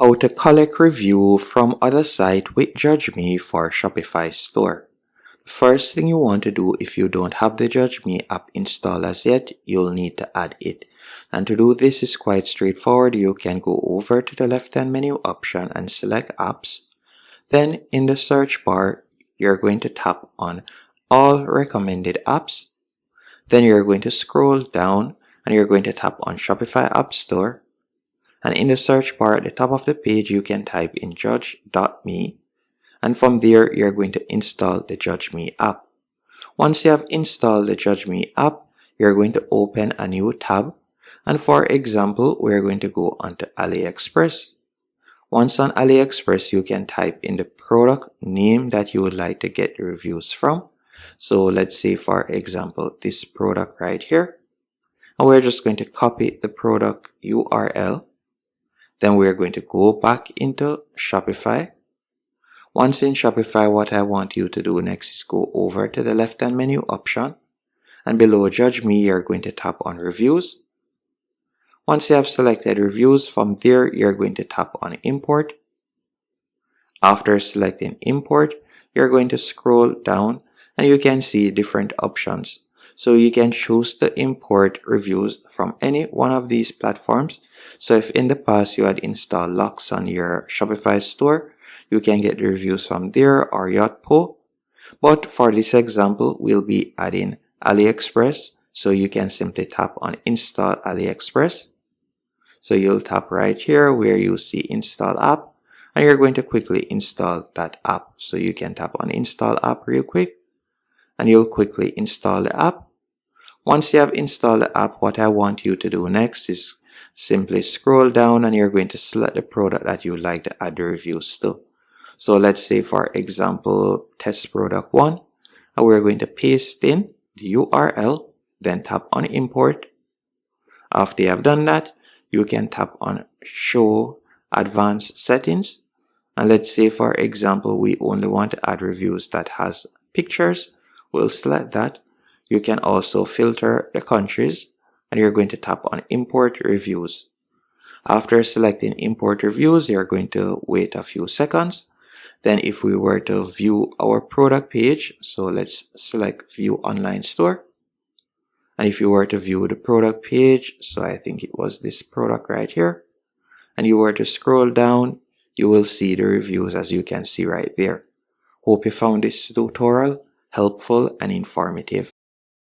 How to collect review from other site with JudgeMe for Shopify store. First thing you want to do, if you don't have the JudgeMe app installed as yet, you'll need to add it. And to do this is quite straightforward. You can go over to the left hand menu option and select apps. Then in the search bar, you're going to tap on all recommended apps. Then you're going to scroll down and you're going to tap on Shopify App Store. And in the search bar at the top of the page, you can type in judge.me. And from there, you're going to install the JudgeMe app. Once you have installed the JudgeMe app, you're going to open a new tab. And for example, we're going to go onto AliExpress. Once on AliExpress, you can type in the product name that you would like to get the reviews from. So let's say, for example, this product right here. And we're just going to copy the product URL. Then we're going to go back into Shopify. Once in Shopify, what I want you to do next is go over to the left hand menu option. And below JudgeMe, you're going to tap on reviews. Once you have selected reviews, from there, you're going to tap on import. After selecting import, you're going to scroll down and you can see different options. So you can choose to import reviews from any one of these platforms. So if in the past you had installed locks on your Shopify store, you can get the reviews from there or Yotpo. But for this example, we'll be adding AliExpress. So you can simply tap on install AliExpress. So you'll tap right here where you see install app and you're going to quickly install that app. So you can tap on install app real quick and you'll quickly install the app. Once you have installed the app, what I want you to do next is simply scroll down and you're going to select the product that you would like to add the reviews to. So let's say, for example, test product 1, and we're going to paste in the URL, then tap on import. After you have done that, you can tap on show advanced settings. And let's say, for example, we only want to add reviews that has pictures. We'll select that. You can also filter the countries and you're going to tap on import reviews. After selecting import reviews, you're going to wait a few seconds. Then if we were to view our product page, so let's select view online store. And if you were to view the product page, so I think it was this product right here, and you were to scroll down, you will see the reviews as you can see right there. Hope you found this tutorial helpful and informative.